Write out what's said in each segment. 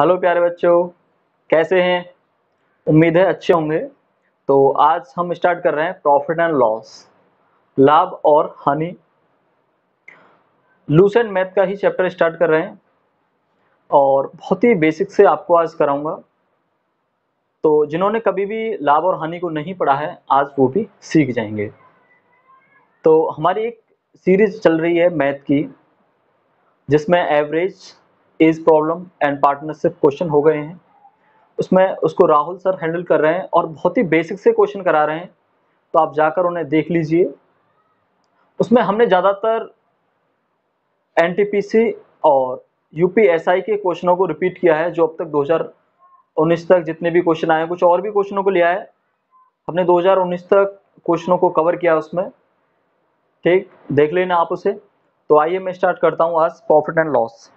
Hello प्यारे बच्चों, कैसे हैं? उम्मीद है अच्छे होंगे। तो आज हम स्टार्ट कर रहे हैं प्रॉफिट एंड लॉस, लाभ और हानि। लूस एंड मैथ का ही चैप्टर स्टार्ट कर रहे हैं और बहुत ही बेसिक से आपको आज कराऊंगा। तो जिन्होंने कभी भी लाभ और हानि को नहीं पढ़ा है, आज वो भी सीख जाएंगे। तो हमारी एक सीरीज चल रही है मैथ की, जिसमें average, age problem and partnership question हो गए हैं। उसमें उसको राहुल सर हैंडल कर रहे हैं और बहुत ही बेसिक से क्वेश्चन करा रहे हैं, तो आप जाकर उन्हें देख लीजिए। उसमें हमने ज़्यादातर एनटीपीसी और यूपीएसआई के क्वेश्चनों को रिपीट किया है, जो अब तक 2019 तक जितने भी क्वेश्चन आए हैं। कुछ और भी क्वेश्चनों को लिया है हमने, 2019 तक क्वेश्चनों को कवर किया उसमें। ठीक, देख लेना आप उसे। तो आइए मैं स्टार्ट करता हूँ आज profit and loss.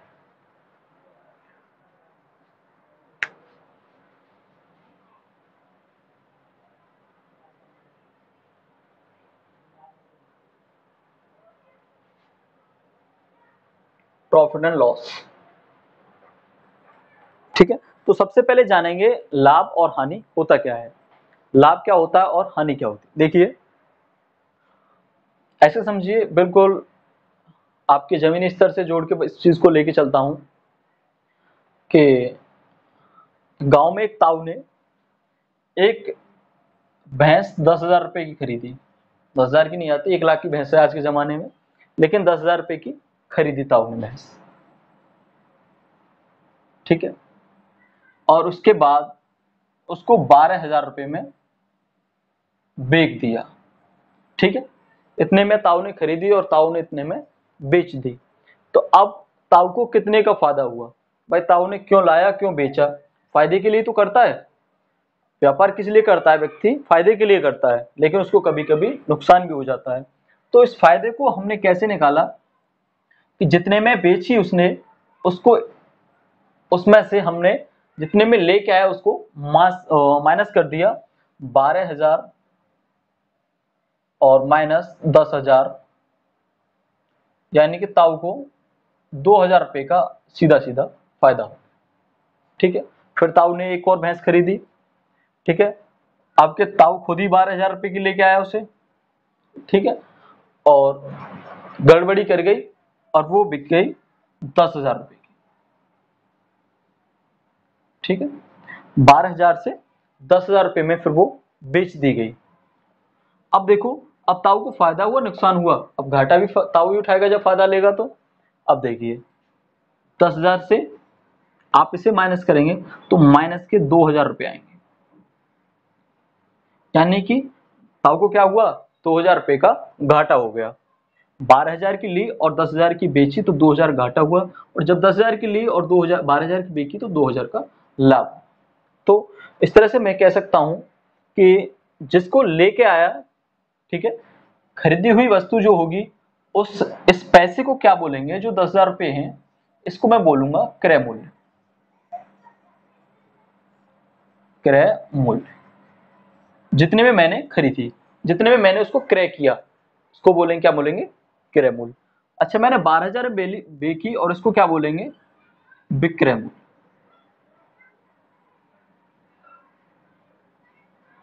Profit and loss, ठीक है। तो सबसे पहले जानेंगे लाभ और हानि होता क्या है, लाभ क्या होता है और हानि क्या होती है। देखिए, ऐसे समझिए, बिल्कुल आपके जमीनी स्तर से जोड़ के इस चीज को लेके चलता हूं कि गांव में एक ताऊ ने एक भैंस 10,000 रुपए की खरीदी। 10,000 की नहीं आती, 1 लाख की भैंस है आज के जमाने में, लेकिन 10,000 रुपए की खरीदी ताऊ ने भैंस। ठीक है। और उसके बाद उसको 12,000 रुपए में बेच दिया। ठीक है, इतने में ताऊ ने खरीदी और ताऊ ने इतने में बेच दी। तो अब ताऊ को कितने का फायदा हुआ? भाई, ताऊ ने क्यों लाया, क्यों बेचा? फायदे के लिए तो करता है। व्यापार किस लिए करता है? व्यक्ति फायदे के लिए करता है, लेकिन उसको कभी कभी नुकसान भी हो जाता है। तो इस फायदे को हमने कैसे निकाला कि जितने में बेची उसने, उसको उसमें से हमने जितने में लेके आया उसको माइनस कर दिया। 12,000 और माइनस 10,000, यानी कि ताऊ को 2,000 रुपए का सीधा सीधा फायदा हो। ठीक है। फिर ताऊ ने एक और भैंस खरीदी। ठीक है, आपके ताऊ खुद ही 12,000 रुपए की लेके आया उसे। ठीक है, और गड़बड़ी कर गई और वो बिक गई 10,000 रुपए की। ठीक है, 12,000 से 10,000 रुपए में फिर वो बेच दी गई। अब देखो, अब ताऊ को फायदा हुआ, नुकसान हुआ? अब घाटा भी ताऊ ही उठाएगा जब फायदा लेगा। तो अब देखिए, 10,000 से आप इसे माइनस करेंगे तो माइनस के 2,000 रुपए आएंगे, यानी कि ताऊ को क्या हुआ? 2,000 रुपए का घाटा हो गया। 12,000 की ली और 10,000 की बेची तो 2,000 घाटा हुआ, और जब 10,000 की ली और 12,000 की बेची तो 2,000 का लाभ। तो इस तरह से मैं कह सकता हूं कि जिसको लेके आया, ठीक है, खरीदी हुई वस्तु जो होगी, उस इस पैसे को क्या बोलेंगे? जो 10,000 रुपए हैं, इसको मैं बोलूंगा क्रय मूल्य। क्रय मूल्य, जितने में मैंने खरीदी, जितने में मैंने उसको क्रय किया, उसको बोलेंगे, क्या बोलेंगे? क्रय मूल्य। अच्छा, मैंने 12,000 में बेची और इसको क्या बोलेंगे? विक्रय मूल्य।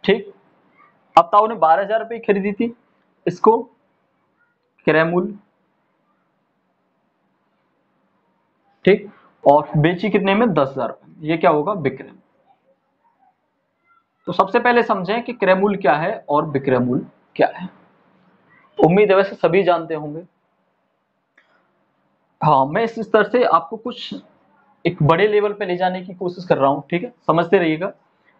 ठीक, अब ताऊ ने 12,000 रुपए की खरीदी थी, इसको क्रय मूल्य। ठीक, और बेची कितने में? 10,000 रुपए। ये क्या होगा? विक्रय। तो सबसे पहले समझें कि क्रय मूल्य क्या है और विक्रय मूल्य क्या है। उम्मीद है वैसे सभी जानते होंगे। हाँ, मैं इस स्तर से आपको कुछ एक बड़े लेवल पे ले जाने की कोशिश कर रहा हूँ। ठीक है, समझते रहिएगा।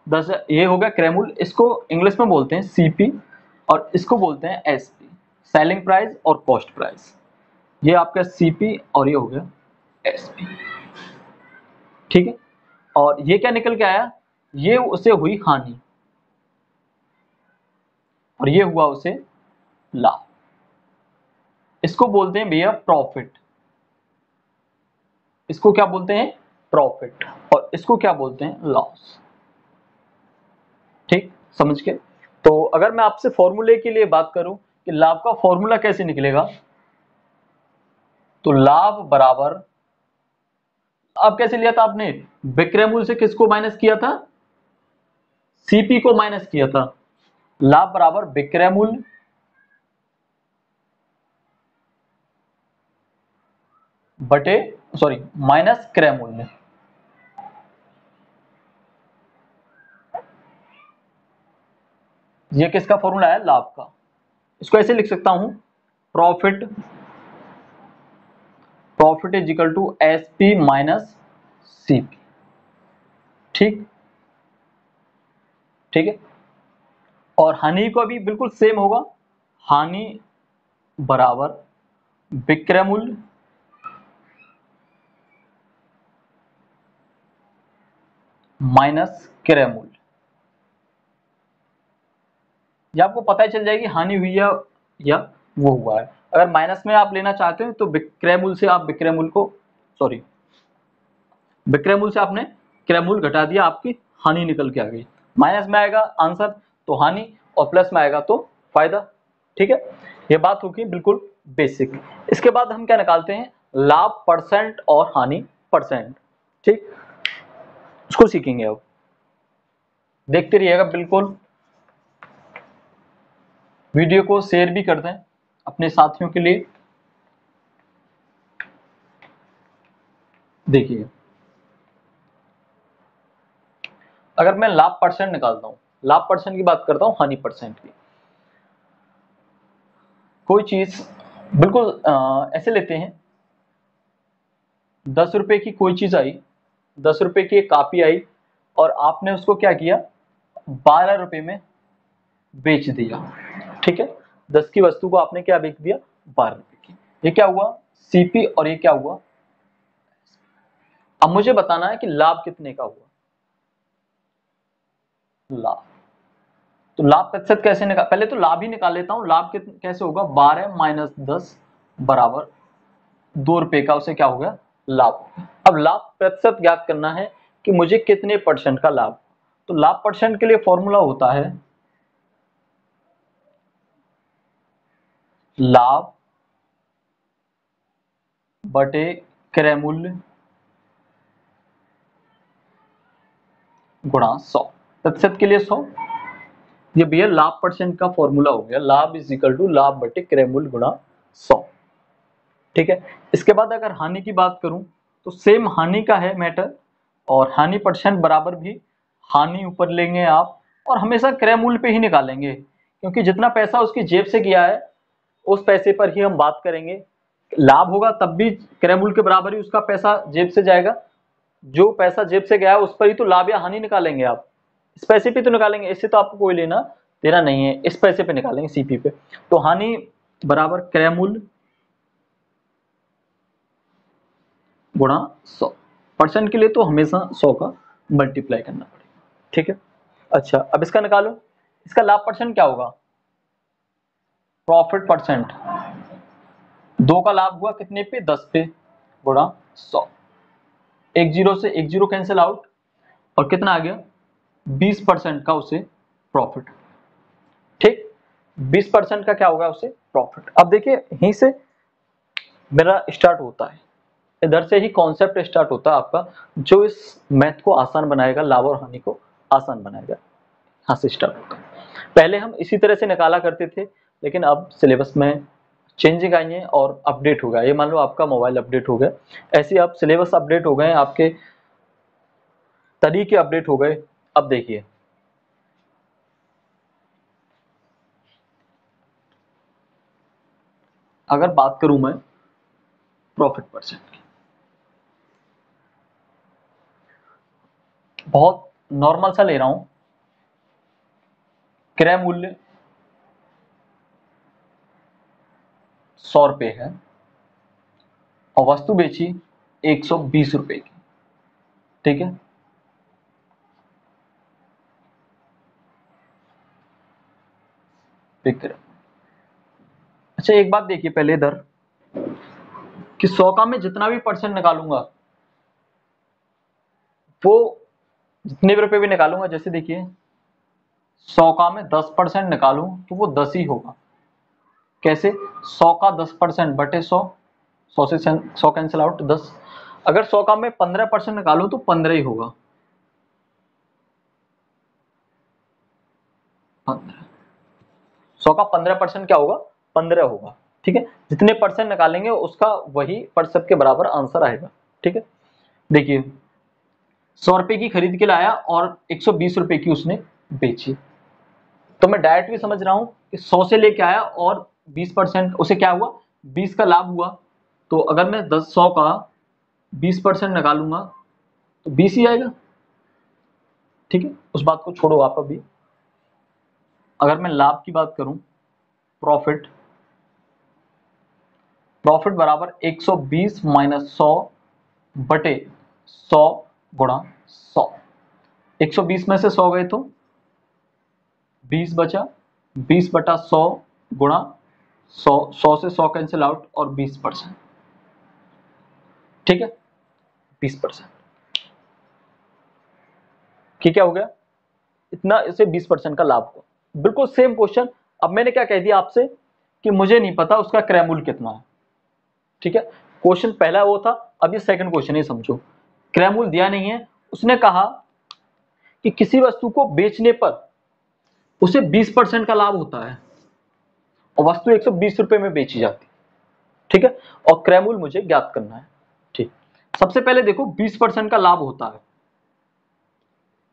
10, ये हो गया क्रय मूल्य। इसको इंग्लिश में बोलते हैं सीपी और इसको बोलते हैं एसपी, सेलिंग प्राइस और कॉस्ट प्राइस। ये आपका सीपी और ये हो गया एसपी। ठीक है, और ये क्या निकल के आया? ये उसे हुई हानि और ये हुआ उसे लाभ। इसको बोलते हैं भैया प्रॉफिट। इसको क्या बोलते हैं? प्रॉफिट। और इसको क्या बोलते हैं? लॉस। ठीक, समझ के। तो अगर मैं आपसे फॉर्मूले के लिए बात करूं कि लाभ का फॉर्मूला कैसे निकलेगा, तो लाभ बराबर अब कैसे लिया था आपने, विक्रय मूल्य से किसको माइनस किया था, सीपी को माइनस किया था। लाभ बराबर विक्रय मूल्य बटे सॉरी माइनस क्रय मूल्य। ये किसका फॉर्मूला है, लाभ का। इसको ऐसे लिख सकता हूं, profit profit is equal to S P minus CP. ठीक ठीक है। और हानि को भी बिल्कुल सेम होगा, हानि बराबर विक्रय मूल्य माइनस क्रय मूल्य। ये आपको पता ही चल जाएगी हानि हुई है या वो हुआ है। अगर माइनस में आप लेना चाहते हो तो विक्रय मूल्य से आप विक्रय मूल्य को सॉरी विक्रय मूल्य से आपने क्रय मूल्य घटा दिया, आपकी हानि निकल के आ गई। माइनस में आएगा आंसर तो हानि, और प्लस में आएगा तो फायदा। ठीक है, ये बात होगी बिल्कुल बेसिक। इसके बाद हम क्या निकालते हैं, लाभ परसेंट और हानि परसेंट। ठीक, उसको सीखेंगे। अब देखते रहिएगा, बिल्कुल वीडियो को शेयर भी कर दें अपने साथियों के लिए। देखिए, अगर मैं लाभ परसेंट निकालता हूं, लाभ परसेंट की बात करता हूं, हानि परसेंट की। कोई चीज बिल्कुल ऐसे लेते हैं, 10 रुपए की कोई चीज आई, 10 रुपए की एक कॉपी आई, और आपने उसको क्या किया, 12 रुपए में बेच दिया। ठीक है, 10 की वस्तु को आपने क्या बेच दिया, 12 रुपए की। ये क्या हुआ, सीपी, और ये क्या हुआ। अब मुझे बताना है कि लाभ कितने का हुआ, लाभ। तो लाभ प्रतिशत कैसे निकाल, पहले तो लाभ ही निकाल लेता हूं। लाभ कैसे होगा, 12 माइनस 10 बराबर 2 रुपए का, उसे क्या हो गया, लाभ। अब लाभ प्रतिशत ज्ञात करना है कि मुझे कितने परसेंट का लाभ। तो लाभ परसेंट के लिए फॉर्मूला होता है लाभ बटे क्रय मूल्य गुणा 100। प्रतिशत के लिए 100। ये भैया लाभ परसेंट का फॉर्मूला हो गया, लाभ इज इक्वल टू लाभ बटे क्रय मूल्य गुणा 100। ठीक है, इसके बाद अगर हानि की बात करूं तो सेम हानि का है मैटर, और हानि परसेंट बराबर भी हानि ऊपर लेंगे आप, और हमेशा क्रय मूल्य पे ही निकालेंगे, क्योंकि जितना पैसा उसकी जेब से गया है उस पैसे पर ही हम बात करेंगे। लाभ होगा तब भी क्रय मूल्य के बराबर ही उसका पैसा जेब से जाएगा। जो पैसा जेब से गया है उस पर ही तो लाभ या हानि निकालेंगे आप, इस पैसे पे तो निकालेंगे, इससे तो आपको कोई लेना देना नहीं है, इस पैसे पे निकालेंगे, सीपी पे। तो हानि बराबर क्रय मूल्य गुणा 100। परसेंट के लिए तो हमेशा 100 का मल्टीप्लाई करना पड़ेगा। ठीक है, अच्छा अब इसका निकालो, इसका लाभ परसेंट क्या होगा, प्रॉफिट परसेंट। 2 का लाभ हुआ कितने पे, 10 पे, गुणा 100। एक जीरो से एक जीरो कैंसिल आउट, और कितना आ गया, 20% का उसे प्रॉफिट। ठीक, 20% का क्या होगा उसे प्रॉफिट। अब देखिए, यहीं से मेरा स्टार्ट होता है, इधर से ही कॉन्सेप्ट स्टार्ट होता है आपका, जो इस मैथ को आसान बनाएगा, लाभ और हानि को आसान बनाएगा। यहाँ से स्टार्ट होता है। पहले हम इसी तरह से निकाला करते थे, लेकिन अब सिलेबस में चेंजिंग आई है और अपडेट हो गया। ये मान लो आपका मोबाइल अपडेट हो गया, ऐसे अब सिलेबस अपडेट हो गए, आपके तरीके अपडेट हो गए। अब देखिए, अगर बात करूं मैं प्रॉफिट परसेंट की, बहुत नॉर्मल सा ले रहा हूं, क्रय मूल्य 100 रुपए है और वस्तु बेची 120 रुपए की। ठीक है, विक्रय। अच्छा एक बात देखिए पहले इधर, कि 100 का मैं जितना भी परसेंट निकालूंगा वो जितने भी रुपए भी निकालूंगा, जैसे देखिए 100 का मैं 10% निकालूं तो वो 10 ही होगा। कैसे, 100 का 10% बटे 100, 100 से 100 कैंसिल आउट 10, अगर 100 का मैं 15% निकालूं तो 15 ही होगा। 100 का 15% क्या होगा? 15 होगा। ठीक है, जितने परसेंट निकालेंगे उसका वही प्रतिशत के बराबर आंसर आएगा। ठीक है, देखिए 100 रुपए की खरीद के लाया और 120 रुपए की उसने बेची, तो मैं डायरेक्ट भी समझ रहा हूं कि 100 से लेके आया और 20% उसे क्या हुआ? 20 का लाभ हुआ। तो अगर मैं 100 का 20% निकालूंगा तो 20 ही आएगा। ठीक है, उस बात को छोड़ो आप अभी। अगर मैं लाभ की बात करूं, प्रॉफिट, प्रॉफिट बराबर 120 माइनस 100 बटे 100 गुणा 100। 120 में से 100 गए तो 20 बचा, 20 बटा 100 गुणा 100, 100 से 100 कैंसिल आउट और 20%। ठीक है, 20%। ठीक है, हो गया इतना, इसे 20% का लाभ हुआ। बिल्कुल सेम क्वेश्चन। अब मैंने क्या कह दिया आपसे कि मुझे नहीं पता उसका क्रय मूल्य कितना है। ठीक है, क्वेश्चन पहला वो था, अब ये सेकंड क्वेश्चन ही समझो। क्रय मूल्य दिया नहीं है, उसने कहा कि किसी वस्तु को बेचने पर उसे 20% का लाभ होता है और वस्तु 120 रुपए में बेची जाती है। ठीक है, और क्रय मूल्य मुझे ज्ञात करना है। ठीक, सबसे पहले देखो 20% का लाभ होता है,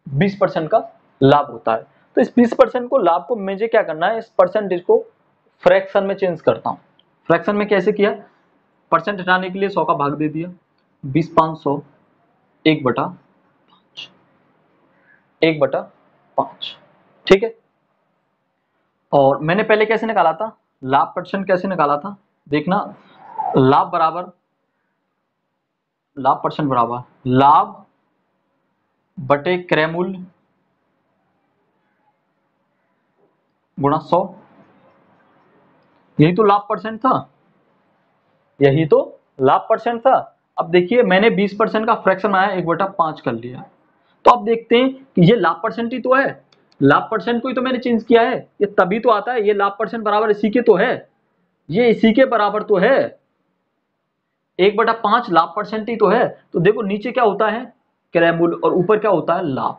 20% का लाभ होता है। तो इस 20% को लाभ को मुझे क्या करना है, इस परसेंटेज को फ्रैक्शन में चेंज करता हूं। फ्रैक्शन में कैसे किया? परसेंट हटाने के लिए 100 का भाग दे दिया, 20 500 1/5। ठीक है, और मैंने पहले कैसे निकाला था लाभ? परसेंट कैसे निकाला था देखना, लाभ बराबर, लाभ परसेंट बराबर लाभ बटे क्रय मूल्य गुणा 100। यही तो लाभ परसेंट था, यही तो लाभ परसेंट था। अब देखिए मैंने 20% का फ्रैक्शन आया 1/5 कर लिया। तो अब देखते हैं कि ये लाभ परसेंट ही तो है, लाभ परसेंट को ही तो मैंने चेंज किया है, ये तभी तो आता है। ये लाभ परसेंट बराबर इसी के तो है, ये इसी के बराबर तो है। 1/5 लाभ परसेंट ही तो है। तो देखो नीचे क्या होता है? क्रय मूल्य, और ऊपर क्या होता है? लाभ।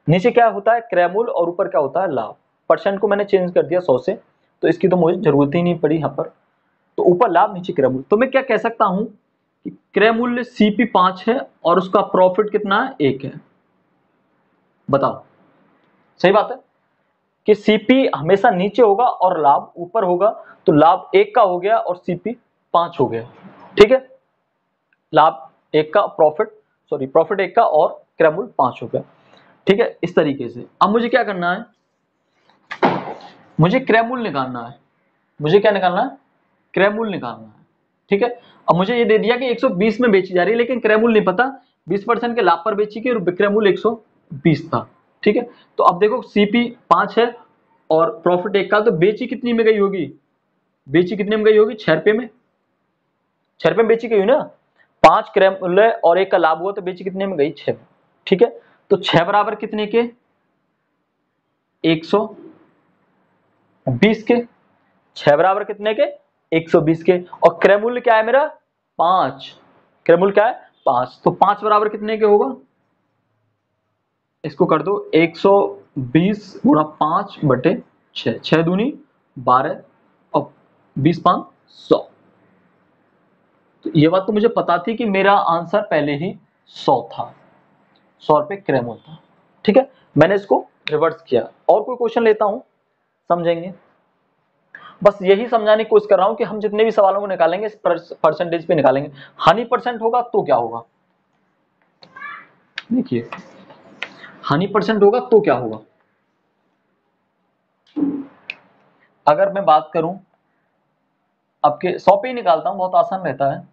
नीचे क्या होता है? क्रय मूल्य, और ऊपर क्या होता है? लाभ। परसेंट को मैंने चेंज कर दिया 100 से, तो इसकी तो मुझे जरूरत ही नहीं पड़ी यहाँ पर। तो ऊपर लाभ नीचे क्रय मूल्य। तो मैं क्या कह सकता हूं कि क्रय मूल्य CP 5 है और उसका प्रॉफिट कितना है? 1 है। बताओ, सही बात है कि CP हमेशा नीचे होगा और लाभ ऊपर होगा। तो लाभ 1 का हो गया और CP 5 हो गया। ठीक है, लाभ 1 का, प्रॉफिट 1 का और क्रय मूल्य 5 हो गया। ठीक है, इस तरीके से अब मुझे क्या करना है? मुझे क्रय मूल्य निकालना है। मुझे क्या निकालना है? क्रय मूल्य निकालना है। ठीक है, अब मुझे ये दे दिया कि 120 में बेची जा रही है, लेकिन क्रय मूल्य नहीं पता। 20% के लाभ पर बेची कि विक्रय मूल्य 120 था। ठीक है, तो अब देखो CP 5 है और प्रॉफिट 1 का, तो बेची कितनी में गई होगी? बेची कितने में गई होगी? 6 रुपए में। 6 रुपए में बेची गई ना। 5 क्रय मूल्य और 1 का लाभ हुआ, तो बेची कितने में गई? 6 में। ठीक है, तो 6 बराबर कितने के? 120 के। 6 बराबर कितने के? 120 के। और क्रय मूल्य क्या है मेरा? 5। क्रय मूल्य क्या है? 5। तो 5 बराबर कितने के होगा? इसको कर दो 120 गुणा 5 बटे 6, 6 दूनी 12 और 20 5 100। तो ये बात तो मुझे पता थी कि मेरा आंसर पहले ही 100 था, 100 रुपए क्रय मूल्य था। ठीक है, मैंने इसको रिवर्स किया। और कोई क्वेश्चन लेता हूं, समझेंगे। बस यही समझाने की कोशिश कर रहा हूं कि हम जितने भी सवालों को निकालेंगे इस परसेंटेज पे निकालेंगे। हानि परसेंट होगा तो क्या होगा? देखिए हानि परसेंट होगा तो क्या होगा? अगर मैं बात करूं, आपके 100 पे ही निकालता हूं, बहुत आसान रहता है।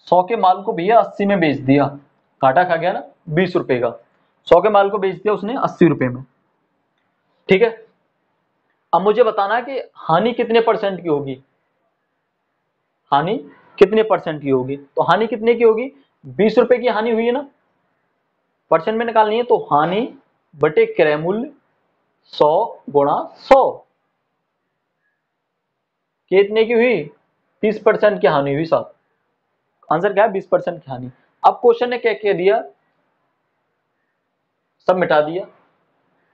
100 के माल को भैया 80 में बेच दिया, घाटा खा गया ना 20 रुपए का। 100 के माल को बेच दिया उसने 80 रुपए में। ठीक है, अब मुझे बताना है कि हानि कितने परसेंट की होगी। हानि कितने परसेंट की होगी? तो हानि कितने की होगी? 20 रुपए की हानि हुई है ना, परसेंट में निकालनी है। तो हानि बटे क्रय मूल्य 100 गुणा 100, कितने की हुई? 30% की हानि हुई साहब। आंसर क्या है 20% की हानि। अब क्वेश्चन ने क्या कह दिया, सब मिटा दिया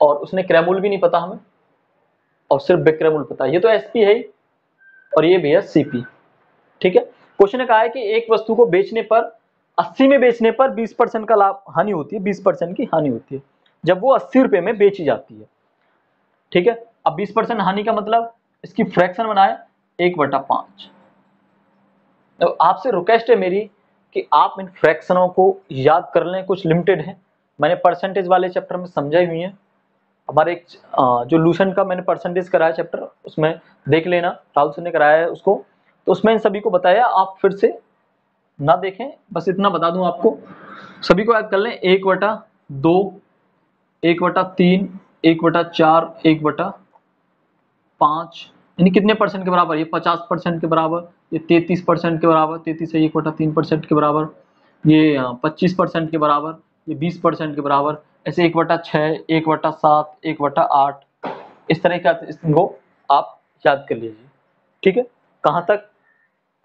और उसने क्रय मूल्य भी नहीं पता हमें और सिर्फ विक्रय मूल्य पता है। ये तो एसपी है ही और ये भी है सीपी। ठीक है, क्वेश्चन ने कहा है कि एक वस्तु को बेचने पर 80 में बेचने पर 20% का लाभ हानि होती है, 20% की हानि होती है जब वो 80 रुपए में बेची जाती है। ठीक है, अब 20% हानि का मतलब इसकी फ्रैक्शन बनाए 1/5। तो आपसे रिक्वेस्ट है मेरी कि आप इन फ्रैक्शनों को याद कर लें, कुछ लिमिटेड है, मैंने परसेंटेज वाले चैप्टर में समझाई हुई है। हमारे एक जो लूशन का मैंने परसेंटेज कराया चैप्टर, उसमें देख लेना, राहुल सर ने कराया है उसको, तो उसमें इन सभी को बताया। आप फिर से ना देखें, बस इतना बता दूं आपको, सभी को याद कर लें। 1/2, 1/3, 1/4, 1/5, यानी कितने परसेंट के बराबर? ये 50% के बराबर, ये 33% के बराबर, 33 है 1/3% के बराबर, ये 25% के बराबर, ये 20% के बराबर, ऐसे 1/6, 1/7, 1/8, इस तरह का इनको आप याद कर लीजिए। ठीक है, कहाँ तक?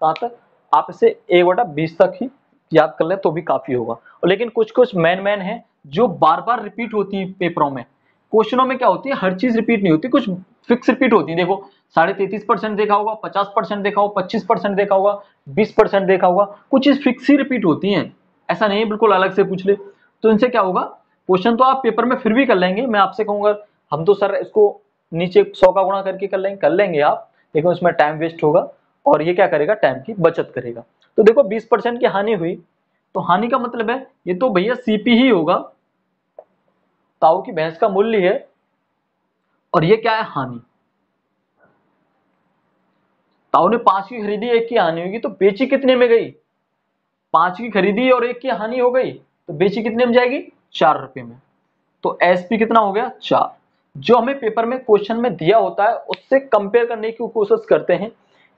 कहाँ तक? आप इसे 1/20 तक ही याद कर लें तो भी काफी होगा। और लेकिन कुछ कुछ मैन है जो बार बार रिपीट होती है पेपरों में। क्वेश्चनों में क्या होती है, हर चीज रिपीट नहीं होती, कुछ फिक्स रिपीट होती है। देखो 33.5% देखा होगा, 50% देखा होगा, 25% देखा होगा, 20% देखा होगा, कुछ चीज फिक्स ही रिपीट होती हैं। ऐसा नहीं है बिल्कुल अलग से पूछ ले। तो इनसे क्या होगा, क्वेश्चन तो आप पेपर में फिर भी कर लेंगे, मैं आपसे कहूंगा हम तो सर इसको नीचे 100 का गुणा करके कर लेंगे आप, लेकिन उसमें टाइम वेस्ट होगा और ये क्या करेगा, टाइम की बचत करेगा। तो देखो 20% की हानि हुई, तो हानि का मतलब है ये तो भैया सीपी ही होगा, ताऊ की भैंस का मूल्य है, और ये क्या है, हानि। ताऊ ने 5 की खरीदी, 1 की हानि होगी, तो बेची कितने में गई? 5 की खरीदी और 1 की हानि हो गई, तो बेची कितने में जाएगी? 4 रुपए में। तो एसपी कितना हो गया? 4। जो हमें पेपर में क्वेश्चन में दिया होता है उससे कंपेयर करने की कोशिश करते हैं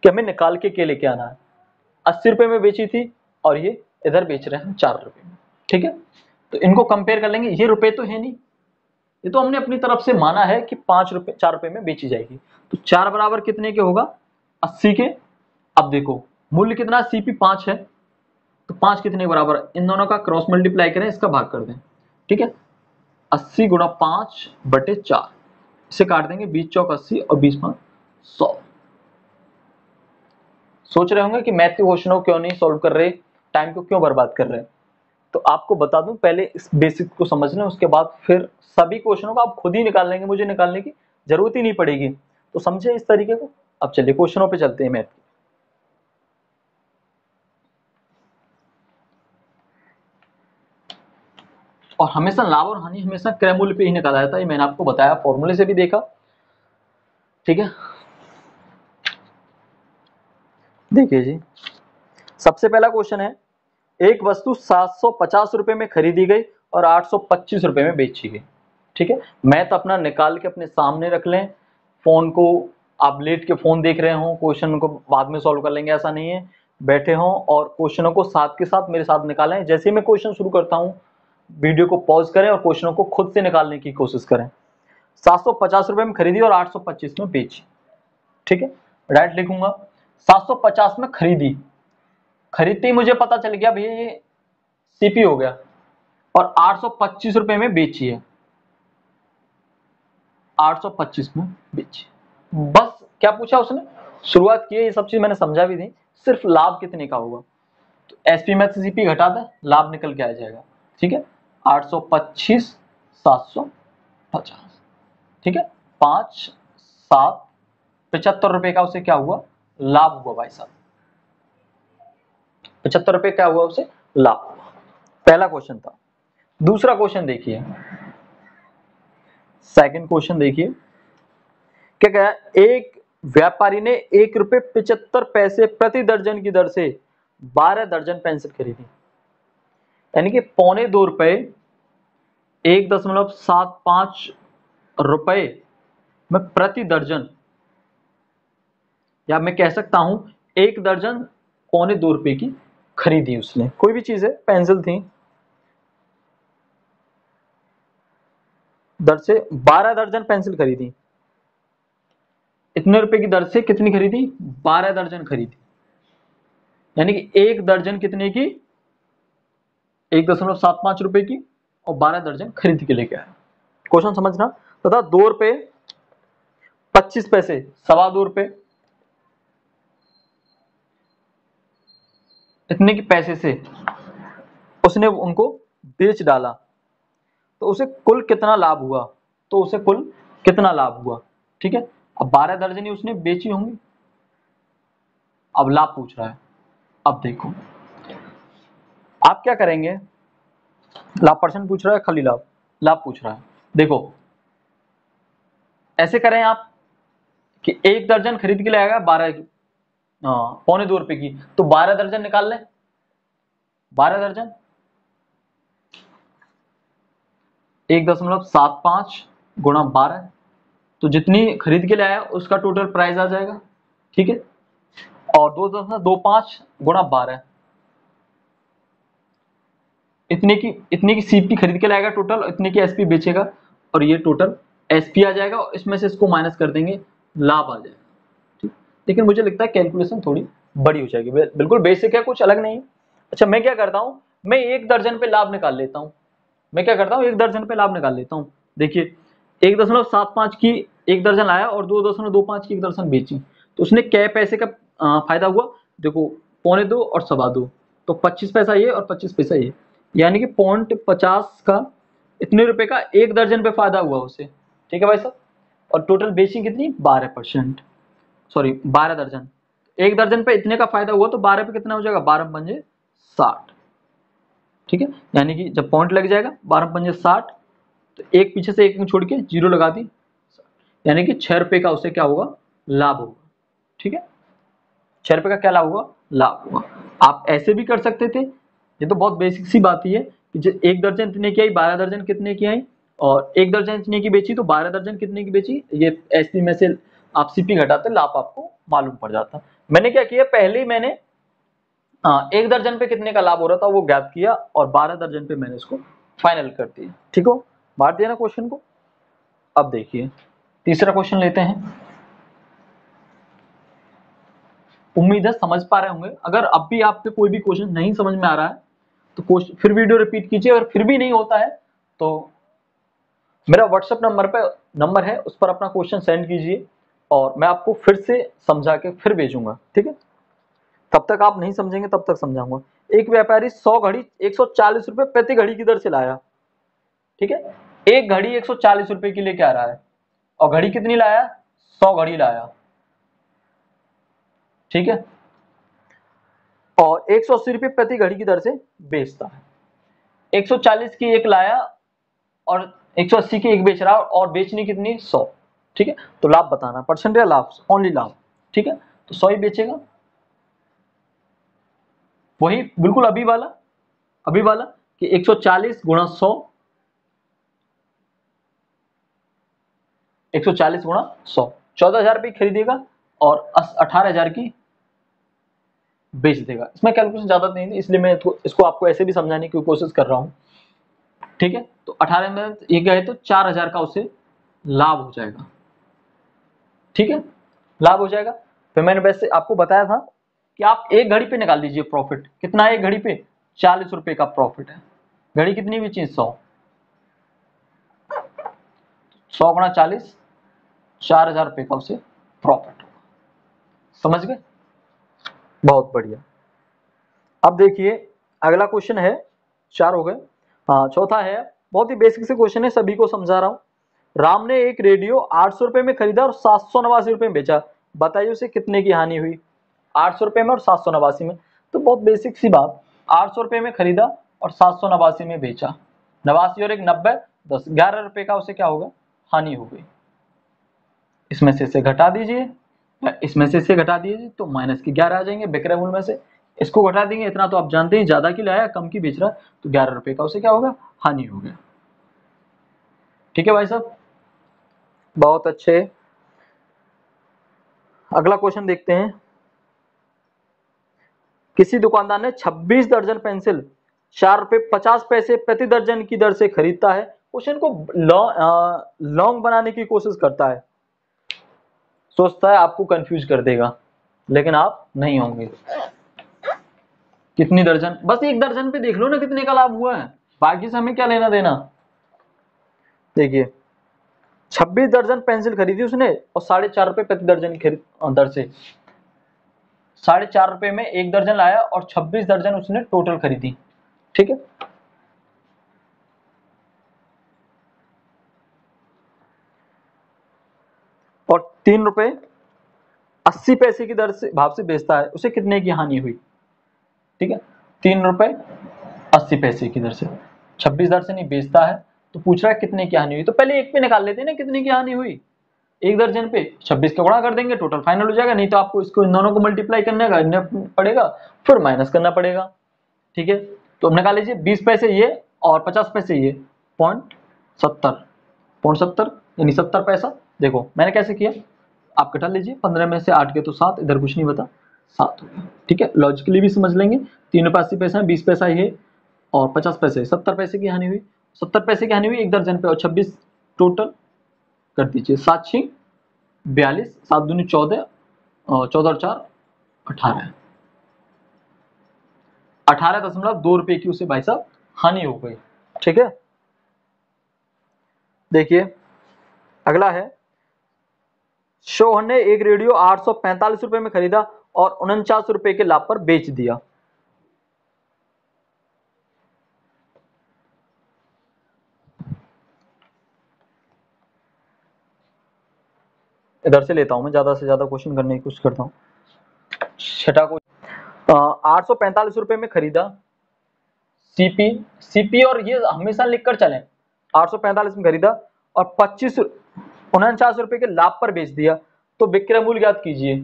कि हमें निकाल के लेके आना है। 80 रुपए में बेची थी और ये इधर बेच रहे हैं 4 रुपए में। ठीक है, तो इनको कंपेयर कर लेंगे। ये रुपए तो है नहीं, ये तो हमने अपनी तरफ से माना है कि 5 रुपए 4 रुपए में बेची जाएगी। तो 4 बराबर कितने के होगा? 80 के। अब देखो मूल्य कितना, सीपी 5 है, तो 5 कितने के बराबर? इन दोनों का क्रॉस मल्टीप्लाई करें, इसका भाग कर दें। ठीक है, 80 गुणा 5/4, इसे काट देंगे, 20 चौक 80 और 20 5 100। सोच रहे होंगे कि मैथ के क्वेश्चनों क्यों नहीं सॉल्व कर रहे, टाइम को क्यों बर्बाद कर रहे हैं। तो आपको बता दूं, पहले इस बेसिक को समझ लें, उसके बाद फिर सभी क्वेश्चनों को आप खुद ही निकाल लेंगे, मुझे निकालने की जरूरत ही नहीं पड़ेगी। तो समझे इस तरीके को। अब चलिए क्वेश्चनों पे चलते हैं मैथ के। और हमेशा लाभ और हानि हमेशा क्रय मूल्य पे ही निकाला जाता है, ये मैंने आपको बताया, फॉर्मूले से भी देखा। ठीक है, देखिए जी, सबसे पहला क्वेश्चन है, एक वस्तु 750 रुपए में खरीदी गई और 825 रुपए में बेची गई। ठीक है, मैथ अपना निकाल के अपने सामने रख लें, फोन को आप लेट के फोन देख रहे हो, क्वेश्चन को बाद में सॉल्व कर लेंगे ऐसा नहीं है, बैठे हो और क्वेश्चनों को साथ के साथ मेरे साथ निकालें। जैसे ही मैं क्वेश्चन शुरू करता हूं, वीडियो को पॉज करें और क्वेश्चनों को खुद से निकालने की कोशिश करें। 750 रुपए में खरीदी और 825 में बेची। ठीक है, राइट लिखूंगा, 750 में खरीदी, खरीदते ही मुझे पता चल गया भैया ये सीपी हो गया, और 825 रुपए में बेची है, 825 में बेची। बस क्या पूछा उसने, शुरुआत की है, ये सब चीज मैंने समझा भी दी, सिर्फ लाभ कितने का होगा। तो एसपी में से सीपी घटा दें, लाभ निकल के आ जाएगा। ठीक है, 825 750। ठीक है, 5 7 75 रुपए का उसे क्या हुआ, लाभ हुआ भाई साहब। 75 रुपए क्या हुआ उसे, लाभ हुआ। पहला क्वेश्चन था। दूसरा क्वेश्चन देखिए, सेकंड क्वेश्चन देखिए, क्या कहा, एक व्यापारी ने 1 रुपए 75 पैसे प्रति दर्जन की दर से 12 दर्जन पेंसिल खरीदी, यानी कि ₹2.25 1.75 रुपए में प्रति दर्जन, या मैं कह सकता हूं 1 दर्जन ₹2.25 की खरीदी उसने, कोई भी चीज है, पेंसिल थी, दर से 12 दर्जन पेंसिल खरीदी। इतने रुपए की दर से कितनी खरीदी, 12 दर्जन खरीदी। यानी कि एक दर्जन कितने की, 1.75 रुपए की, और 12 दर्जन खरीद के लेके आया। क्वेश्चन समझना, तथा 2 रुपए 25 पैसे, 2.25 रुपए इतने की पैसे से उसने उनको बेच डाला, तो उसे कुल कितना लाभ हुआ, तो उसे कुल कितना लाभ हुआ। ठीक है, अब 12 दर्जन ही उसने बेची होंगी, अब लाभ पूछ रहा है। अब देखो आप क्या करेंगे, लाभ परसेंट पूछ रहा है, खाली लाभ, लाभ पूछ रहा है। देखो ऐसे करें आप कि एक दर्जन खरीद के लाएगा 12 की, पौने 2 रुपए की, तो 12 दर्जन निकाल लें, 12 दर्जन 1.75 गुणा 12, तो जितनी खरीद के लाया उसका टोटल प्राइस आ जाएगा। ठीक है, और 2.25 गुणा 12, इतने की सीपी खरीद के लाएगा टोटल, इतने की एसपी बेचेगा, और ये टोटल एसपी आ जाएगा, और इसमें से इसको माइनस कर देंगे, लाभ आ जाएगा। ठीक, लेकिन मुझे लगता है कैलकुलेशन थोड़ी बड़ी हो जाएगी, बिल्कुल बेसिक है, कुछ अलग नहीं। अच्छा मैं क्या करता हूँ, मैं एक दर्जन पे लाभ निकाल लेता हूँ, मैं क्या करता हूँ, एक दर्जन पे लाभ निकाल लेता हूँ। देखिए 1.75 की एक दर्जन लाया और 2.25 की एक दर्जन बेची, तो उसने कै पैसे का फायदा हुआ, देखो 2.25 और 2.25, तो 25 पैसा ये और 25 पैसा ये, यानी कि 0.50 का इतने रुपए का एक दर्जन पे फायदा हुआ उसे। ठीक है भाई साहब, और टोटल बेची कितनी, 12%, सॉरी 12 दर्जन, एक दर्जन पे इतने का फायदा हुआ, तो 12 पे कितना हो जाएगा, 12 पंजे 60। ठीक है, यानी कि जब पॉइंट लग जाएगा 12 पंजे 60, तो एक पीछे से एक छोड़ के जीरो लगा दी, यानी कि 6 रुपए का उसे क्या होगा, लाभ होगा। ठीक है, 6 रुपए का क्या लाभ होगा, लाभ होगा। आप ऐसे भी कर सकते थे, ये तो बहुत बेसिक सी बात ही है कि जो एक दर्जन इतने की आई, 12 दर्जन कितने की आई, और एक दर्जन इतने की बेची, तो 12 दर्जन कितने की बेची, ये ऐसे में से आप सीपी घटाते लाभ आपको मालूम पड़ जाता। मैंने क्या किया, पहले ही मैंने एक दर्जन पे कितने का लाभ हो रहा था वो ज्ञात किया, और 12 दर्जन पे मैंने इसको फाइनल कर दिया। ठीक हो, बांट दिया ना क्वेश्चन को। अब देखिए तीसरा क्वेश्चन लेते हैं, उम्मीद है समझ पा रहे होंगे। अगर अब भी आपके कोई भी क्वेश्चन नहीं समझ में आ रहा है तो फिर वीडियो रिपीट कीजिए, और फिर भी नहीं होता है तो मेरा व्हाट्सएप नंबर है, उस पर अपना क्वेश्चन सेंड कीजिए, और मैं आपको फिर से समझा के फिर भेजूंगा। ठीक है, तब तक आप नहीं समझेंगे तब तक समझाऊंगा। एक व्यापारी 100 घड़ी 140 रुपए प्रति घड़ी की दर से लाया। ठीक है, एक घड़ी 140 रुपए की लेके आ रहा है, और घड़ी कितनी लाया, 100 घड़ी लाया। ठीक है, और 180 रुपए प्रति घड़ी की दर से बेचता है। 140 की एक लाया और 180 की एक बेच रहा है, और बेचनी कितनी, 100। ठीक है, तो लाभ बताना, परसेंट या लाभ, ओनली लाभ। ठीक है, तो 100 ही बेचेगा, वही बिल्कुल अभी वाला कि 140 गुणा 100, 140 गुणा 100, 14,000 रुपये खरीदेगा और 18,000 की बेच देगा। इसमें कैलकुलेशन ज्यादा नहीं है, इसलिए मैं इसको आपको ऐसे भी समझाने की कोशिश कर रहा हूं। ठीक है, तो 18 में ये गए तो 4,000 का उसे लाभ हो जाएगा। ठीक है, लाभ हो जाएगा। फिर मैंने वैसे आपको बताया था कि आप एक घड़ी पे निकाल दीजिए प्रॉफिट, कितना है एक घड़ी पे, 40 रुपए का प्रॉफिट है। घड़ी कितनी बेची, 100, 100 गुणा 40, 4,000 रुपए का उसे प्रॉफिट होगा। समझ गए, बहुत बढ़िया। अब देखिए अगला क्वेश्चन है, 4 हो गए, हाँ चौथा है, बहुत ही बेसिक से क्वेश्चन है, सभी को समझा रहा हूं। राम ने एक रेडियो 800 रुपए में खरीदा और 789 रुपए में बेचा, बताइए उसे कितने की हानि हुई। 800 रुपए में और 789 में, तो बहुत बेसिक सी बात, 800 रुपए में खरीदा और 789 में बेचा, 89 और एक 90, 10, 11 रुपए का उसे क्या होगा, हानि हो गई। इसमें से इसे घटा दीजिए, इसमें से इसे घटा दीजिए, तो माइनस की 11 आ जाएंगे विक्रय मूल्य में से, इसको घटा देंगे, इतना तो आप जानते हैं, ज्यादा की लाया कम की बेच रहा, तो 11 रुपए का उसे क्या होगा, हानि हो गया। ठीक है भाई साहब, बहुत अच्छे। अगला क्वेश्चन देखते हैं, किसी दुकानदार ने 26 दर्जन पेंसिल 4 रुपए 50 पैसे प्रति दर्जन की दर से खरीदता है। क्वेश्चन को लॉन्ग बनाने की कोशिश करता है, सोचता है आपको कंफ्यूज कर देगा, लेकिन आप नहीं होंगे। कितनी दर्जन, बस एक दर्जन पे देख लो ना कितने का लाभ हुआ है, बाकी से हमें क्या लेना देना। देखिए 26 दर्जन पेंसिल खरीदी उसने और 4.5 रुपए प्रति दर्जन की दर से 4.5 रुपए में एक दर्जन लाया और 26 दर्जन उसने टोटल खरीदी। ठीक है, और 3 रुपए 80 पैसे की दर से भाव से बेचता है, उसे कितने की हानि हुई। ठीक है, 3 रुपए 80 पैसे की दर से 26 दर से नहीं बेचता है, तो पूछ रहा है कितने की हानि हुई। तो पहले एक पे निकाल लेते हैं ना कितने की हानि हुई, एक दर्जन पे 26 का गुणा कर देंगे, टोटल फाइनल हो जाएगा। नहीं तो आपको इसको इन दोनों को मल्टीप्लाई करना पड़ेगा, फिर माइनस करना पड़ेगा। ठीक है, तो अब निकाल लीजिए 20 पैसे ये और 50 पैसे ये, 0.70 यानी 70 पैसा। देखो मैंने कैसे किया, आप कटा लीजिए, 15 में से 8 के तो 7, इधर कुछ नहीं बता, 7 हो गया। ठीक है, लॉजिकली भी समझ लेंगे, 3 रुपये 80 पैसा है, 20 पैसा ये और 50 पैसे, 70 पैसे की हानि हुई। 70 पैसे की हानि हुई एक दर्जन पे, और 26 टोटल कर दीजिए, 7 6 42, 7 दूनी 14 और 14 और 4 18, 18.2 रुपए की उसे भाई साहब हानि हो गई। ठीक है, देखिए अगला है, सोहन ने एक रेडियो 845 रुपए में खरीदा और 49 रुपए के लाभ पर बेच दिया। इधर से लेता हूं मैं, ज्यादा से ज्यादा क्वेश्चन करने की कोशिश करता हूँ। छठा को 845 रुपए में खरीदा, सीपी सीपी और ये हमेशा लिखकर चलें, 845 में खरीदा और 49 रुपए के लाभ पर बेच दिया, तो विक्रय मूल्य ज्ञात कीजिए।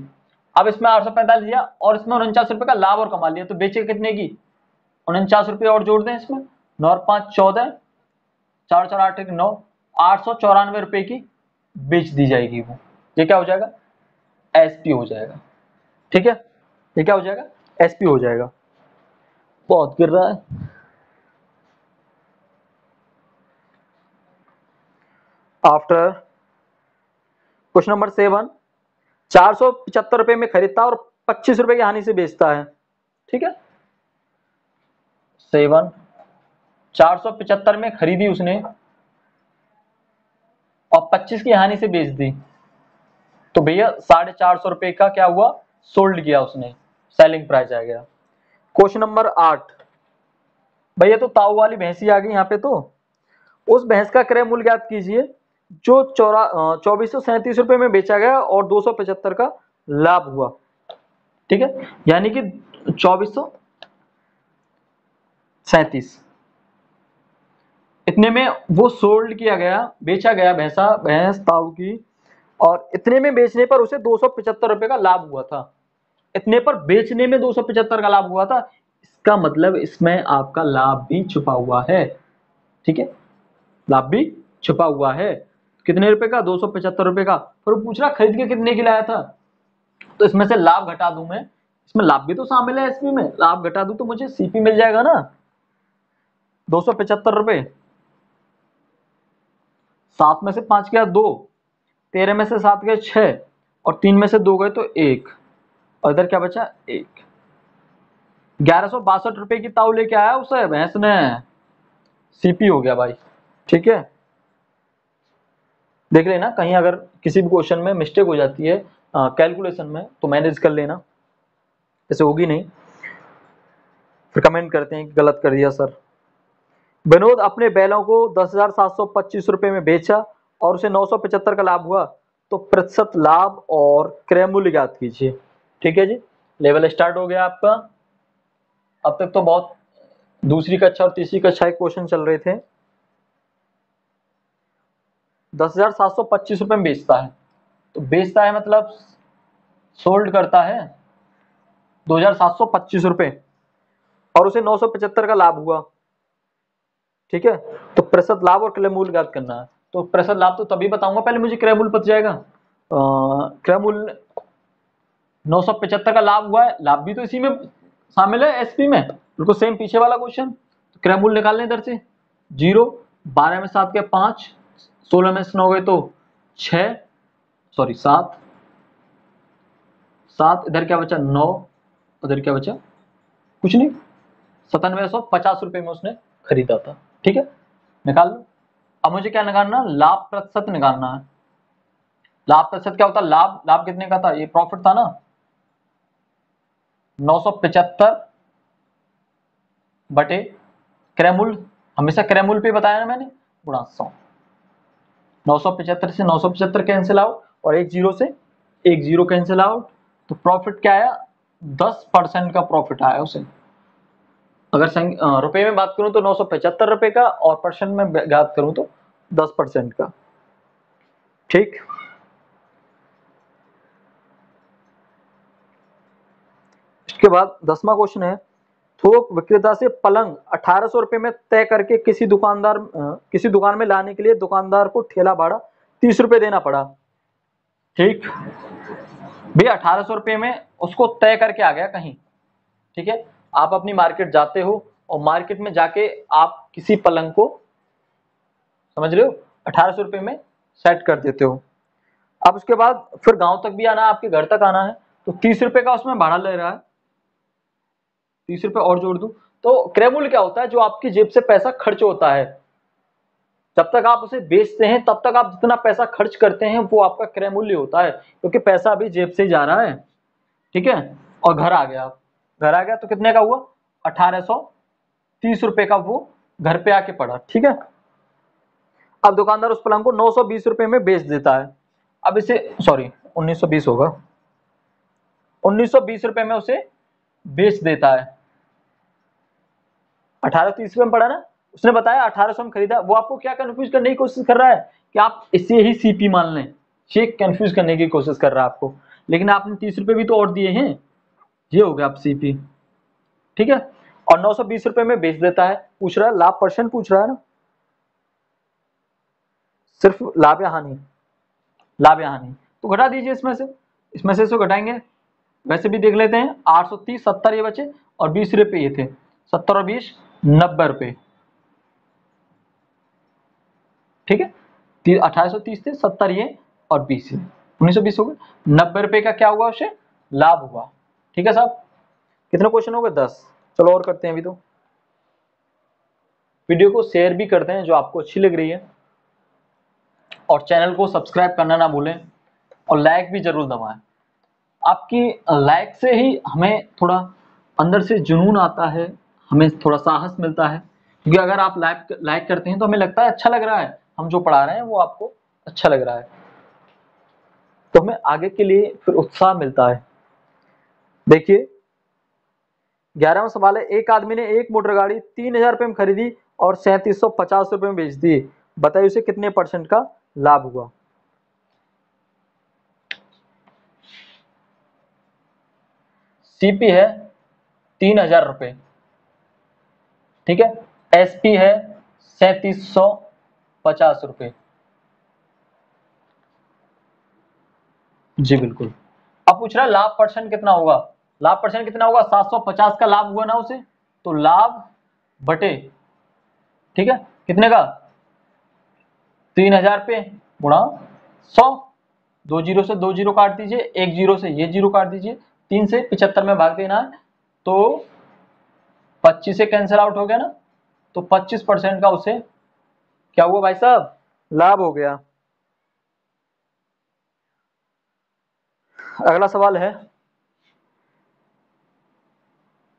अब इसमें 845 दिया और इसमें 49 रुपए का लाभ और कमा लिया, तो बेचे कितने की, 49 रुपए और जोड़ दें इसमें, 9 और 5 14, 4 4 8 9, 894 रुपए की बेच दी जाएगी वो। ये क्या हो जाएगा, एसपी हो जाएगा। ठीक है, ये क्या हो जाएगा, एसपी हो जाएगा। बहुत गिर रहा है। आफ्टर क्वेश्चन नंबर 7, 475 रुपए में खरीदता और 25 रुपए की हानि से बेचता है। ठीक है, 7 475 में खरीदी उसने और 25 की हानि से बेच दी, तो भैया 450 रुपए का क्या हुआ, सोल्ड किया उसने, सेलिंग प्राइस आ गया। क्वेश्चन नंबर 8, भैया तो ताऊ वाली भैंसी आ गई यहाँ पे, तो उस भैंस का क्रय मूल्य ज्ञात कीजिए जो 2437 रुपए में बेचा गया और 275 का लाभ हुआ। ठीक है, यानी कि 2437 इतने में वो सोल्ड किया गया, बेचा गया भैंस ताऊ की, और इतने में बेचने पर उसे 275 रुपए का लाभ हुआ था। इतने पर बेचने में 275 का लाभ हुआ था, इसका मतलब इसमें आपका लाभ भी छुपा हुआ है। ठीक है, लाभ भी छुपा हुआ है। कितने रुपए का, 275 रुपए का। फिर वो पूछ रहा खरीद के कितने की लाया था, तो इसमें से लाभ घटा दूं मैं, इसमें लाभ भी तो शामिल है एसपी में, लाभ घटा दूं तो मुझे सीपी मिल जाएगा ना, 275 रुपए, 7 में से 5 गया 2, 13 में से 7 गए 6 और 3 में से 2 गए तो 1, और इधर क्या बचा 1। 1162 रुपए की ताऊ लेके आया उसे भैंस ने, सीपी हो गया भाई। ठीक है, देख लेना कहीं अगर किसी भी क्वेश्चन में मिस्टेक हो जाती है कैलकुलेशन में, तो मैनेज कर लेना, ऐसे होगी नहीं, फिर कमेंट करते हैं कि गलत कर दिया सर। विनोद अपने बैलों को 10,725 रुपए में बेचा और उसे 975 का लाभ हुआ, तो प्रतिशत लाभ और क्रय मूल्य ज्ञात कीजिए। ठीक है जी, लेवल स्टार्ट हो गया आपका। अब तक तो बहुत दूसरी कक्षा और तीसरी कक्षा के क्वेश्चन चल रहे थे। 10,725 रुपए में बेचता है, तो बेचता है मतलब सोल्ड करता है 2,725 रुपए और उसे 975 का लाभ हुआ। ठीक है, तो प्रतिशत लाभ और क्रय मूल्य ज्ञात करना है। तो प्रतिशत लाभ तो तभी बताऊंगा, पहले मुझे क्रय मूल्य पता जाएगा। क्रय मूल्य 975 का लाभ हुआ है, लाभ भी तो इसी में शामिल है एसपी में, बिल्कुल सेम पीछे वाला क्वेश्चन। तो क्रय मूल्य निकालने इधर से 0, 12 में 7 के 5, 16 में 9 गए तो 6, सॉरी 7, इधर क्या बचा 9, उधर क्या बचा कुछ नहीं, 9750 रुपये में उसने खरीदा था। ठीक है, निकाल लो। अब मुझे क्या निकालना, लाभ प्रतिशत निकालना है। लाभ प्रतिशत क्या होता है, लाभ लाभ कितने का था, ये प्रॉफिट था ना, 975 बटे क्रय मूल्य, हमेशा क्रय मूल्य पे बताया ना मैंने, गुणा 100। 975 से 975 कैंसिल आउट और एक जीरो से एक जीरो कैंसिल आउट, तो प्रॉफिट क्या आया, 10% का प्रॉफिट आया उसे। अगर रुपए में बात करूं तो 975 रुपए का, और परसेंट में बात करूं तो 10% का। ठीक, इसके बाद 10वां क्वेश्चन है, थोक विक्रेता से पलंग 1800 रुपए में तय करके किसी दुकान में लाने के लिए दुकानदार को ठेला भाड़ा 30 रुपए देना पड़ा। ठीक भैया, 1800 रुपए में उसको तय करके आ गया कहीं। ठीक है, आप अपनी मार्केट जाते हो और मार्केट में जाके आप किसी पलंग को, समझ रहे हो, 1800 रुपए में सेट कर देते हो। अब उसके बाद फिर गांव तक भी आना है, आपके घर तक आना है, तो 30 रुपए का उसमें भाड़ा ले रहा है। 30 रुपए और जोड़ दूं, तो क्रय मूल्य क्या होता है, जो आपकी जेब से पैसा खर्च होता है। जब तक आप उसे बेचते हैं तब तक आप जितना पैसा खर्च करते हैं वो आपका क्रय मूल्य होता है, क्योंकि पैसा अभी जेब से ही जा रहा है। ठीक है, और घर आ गया, आप घर आ गया तो कितने का हुआ, 1830 रुपए का वो घर पे आके पड़ा। ठीक है, अब दुकानदार उस पलंग को 920 रुपए में बेच देता है। अब इसे, सॉरी 1920 होगा, 1920 रुपए में उसे बेच देता है। 1830 में पड़ा ना, उसने बताया 1800 में खरीदा। वो आपको क्या कंफ्यूज करने की कोशिश कर रहा है कि आप इसे ही सीपी मान लें, ये कंफ्यूज करने की कोशिश कर रहा है आपको, लेकिन आपने 30 रुपए भी तो और दिए हैं, ये हो गया आप सीपी। ठीक है, और 920 रुपए में बेच देता है। पूछ रहा है लाभ परसेंट, पूछ रहा है ना, सिर्फ लाभ या हानि, लाभ या हानि, तो घटा दीजिए इसमें से इसको घटाएंगे। वैसे भी देख लेते हैं, 830 70 ये बचे और 20 रुपए ये थे, 70 और 20 90 रुपए। ठीक है, 1830 थे, 70 ये और 20 ये, 1920 हो गए। 90 रुपए का क्या हुआ, उसे लाभ हुआ। ठीक है साहब, कितने क्वेश्चन हो गए, 10। चलो और करते हैं अभी तो। वीडियो को शेयर भी करते हैं जो आपको अच्छी लग रही है, और चैनल को सब्सक्राइब करना ना भूलें, और लाइक भी जरूर दबाएं। आपकी लाइक से ही हमें थोड़ा अंदर से जुनून आता है, हमें थोड़ा साहस मिलता है, क्योंकि अगर आप लाइक लाइक करते हैं तो हमें लगता है अच्छा लग रहा है, हम जो पढ़ा रहे हैं वो आपको अच्छा लग रहा है, तो हमें आगे के लिए फिर उत्साह मिलता है। देखिए 11वां सवाल है, एक आदमी ने एक मोटर गाड़ी 3000 रुपए में खरीदी और 3750 रुपए में बेच दी, बताइए उसे कितने परसेंट का लाभ हुआ। सीपी है 3000 रुपए, ठीक है, एसपी है 3750 रुपए। जी बिल्कुल। अब पूछ रहा है लाभ परसेंट कितना होगा, लाभ परसेंट कितना होगा, 750 का लाभ हुआ ना उसे, तो लाभ बटे, ठीक है, कितने का, 3000 पे गुणा 100, दो जीरो से दो जीरो काट दीजिए, एक जीरो से ये जीरो काट दीजिए, 3 से 75 में भाग देना है, तो 25 से कैंसिल आउट हो गया ना, तो 25% का उसे क्या हुआ भाई साहब, लाभ हो गया। अगला सवाल है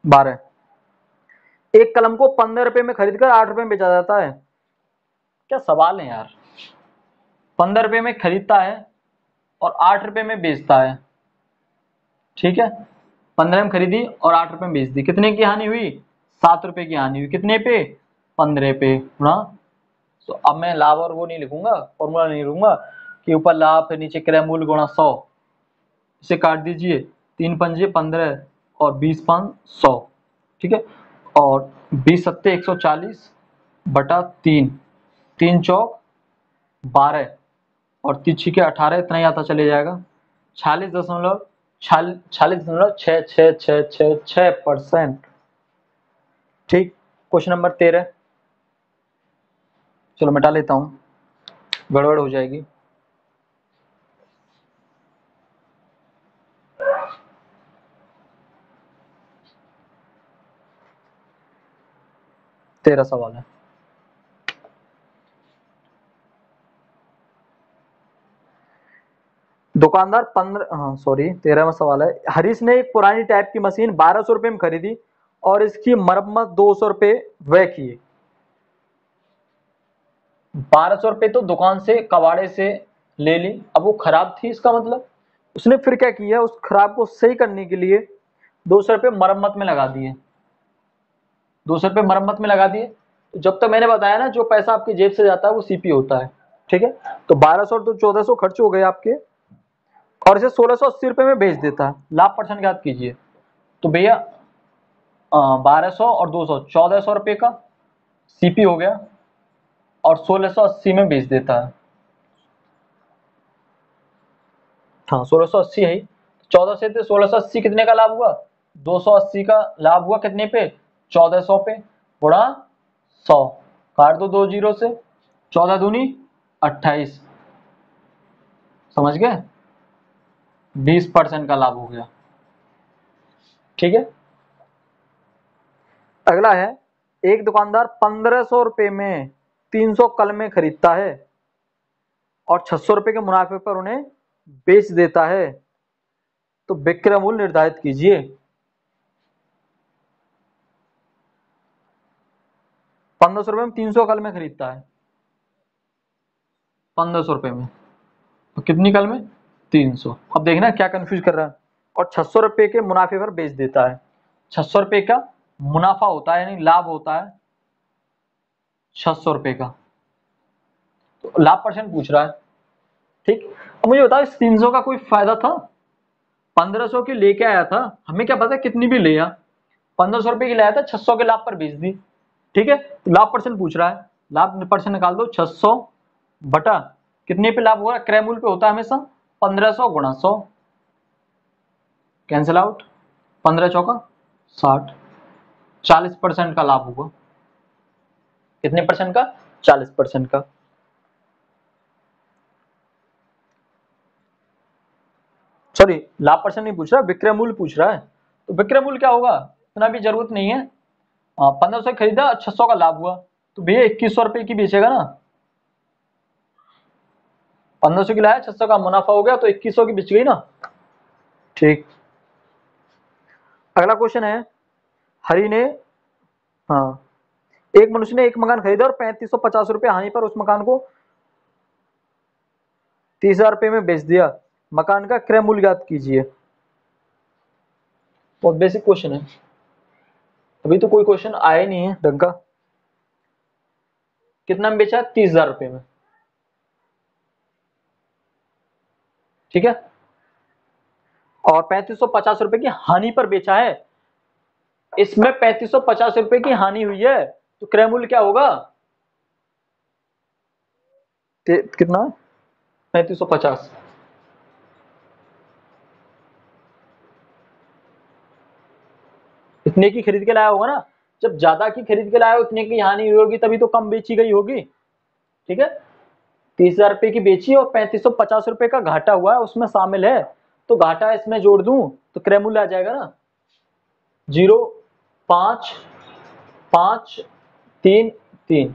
12, एक कलम को 15 रुपए में खरीदकर 8 रुपए में बेचा जाता है। क्या सवाल है यार, 15 रुपए में खरीदता है और 8 रुपए में बेचता है। ठीक है, 15 में खरीदी और 8 रुपए में बेच दी, कितने की हानि हुई, 7 रुपए की हानि हुई, कितने पे, 15 पे गुणा। तो अब मैं लाभ और वो नहीं लिखूंगा, फॉर्मूला नहीं लिखूंगा कि ऊपर लाभ फिर नीचे क्रय मूल्य गुणा 100, इसे काट दीजिए, 3 पंजे 15 और 20 पांच 100। ठीक है, और 20 सत्ते 140 बटा 3, 3 चौक 12 और 3 छिके 18, इतना ही आता चले जाएगा, 46.66666%। ठीक, क्वेश्चन नंबर 13, चलो मिटा लेता हूँ, गड़बड़ हो जाएगी। 13 सवाल है। दुकानदार 13वां सवाल है। हरीश ने एक पुरानी टाइप की मशीन 1200 रुपये में खरीदी और इसकी मरम्मत 200 रुपये व्यय किए। 1200 रुपये तो दुकान से कबाड़े से ले ली, अब वो खराब थी, इसका मतलब उसने फिर क्या किया, उस खराब को सही करने के लिए 200 रुपये मरम्मत में लगा दिए। 200 रुपये मरम्मत में लगा दिए। तो जब तक मैंने बताया ना, जो पैसा आपकी जेब से जाता है वो सीपी होता है, ठीक है। तो 1200 तो 1400 खर्च हो गए आपके, और इसे 1680 रुपये में बेच देता है। लाभ परसेंट याद कीजिए। तो भैया 1200 और 200 1400 रुपये का सीपी हो गया, और 1680 में बेच देता है। हाँ 1680 है ही। 14 से 1680 कितने का लाभ हुआ, 280 का लाभ हुआ। कितने पे, 1400 पे, गुणा 100, काट दो 2 जीरो से, 14 दूनी 28, समझ गए, 20% का लाभ हो गया, ठीक है। अगला है, एक दुकानदार 1500 रुपये में 300 कलमें खरीदता है और 600 रुपये के मुनाफे पर उन्हें बेच देता है, तो विक्रय मूल्य निर्धारित कीजिए। 1500 रुपये में 300 कलमें खरीदता है, 1500 रुपये में, तो कितनी कलमें, 300। अब देखना क्या कंफ्यूज कर रहा है। और 600 रुपये के मुनाफे पर बेच देता है। 600 रुपये का मुनाफा होता है, यानी लाभ होता है 600 रुपये का, तो लाभ परसेंट पूछ रहा है, ठीक। अब मुझे बताओ, इस 300 का कोई फायदा था, 1500 की लेके आया था, हमें क्या पता कितनी भी ले आ, 1500 रुपये की लाया था, 600 के लाभ पर बेच दी, ठीक है। तो लाभ परसेंट पूछ रहा है, लाभ परसेंट निकाल दो, 600 बटा कितने पे लाभ होगा, क्रय मूल्य पे होता है हमेशा, 1500 गुणा 100, कैंसिल आउट, 15 चौका 60, 40% का लाभ होगा। कितने परसेंट का, 40% का। सॉरी, लाभ परसेंट नहीं पूछ रहा, विक्रय मूल्य पूछ रहा है। तो विक्रय मूल्य क्या होगा, इतना भी जरूरत नहीं है। 1500 खरीदा, 600 का लाभ हुआ, तो भैया 2100 रुपये की बेचेगा ना। 1500 की लाया, 600 का मुनाफा हो गया, तो 2100 की बिच गई ना, ठीक। अगला क्वेश्चन है, हरि ने, हाँ, एक मनुष्य ने एक मकान खरीदा और 3550 रुपये हानि पर उस मकान को 30,000 रुपये में बेच दिया। मकान का क्रय मूल्य ज्ञात कीजिए। बहुत बेसिक क्वेश्चन है, अभी तो कोई क्वेश्चन आया नहीं है ढंग का। कितना में बेचा, 30,000 रुपये में, ठीक है। और 3550 रुपये की हानि पर बेचा है, इसमें 3550 रुपये की हानि हुई है, तो क्रय मूल्य क्या होगा, कितना, 3550। इतने की खरीद के लाया होगा ना, जब ज्यादा की खरीद के लाया उतने की हानि हुई होगी, तभी तो कम बेची गई होगी, ठीक है। 30,000 रुपये की बेची और 3550 रुपये का घाटा हुआ है, उसमें शामिल है, तो घाटा इसमें जोड़ दूं तो क्रय मूल्य आ जाएगा ना, 0.55333।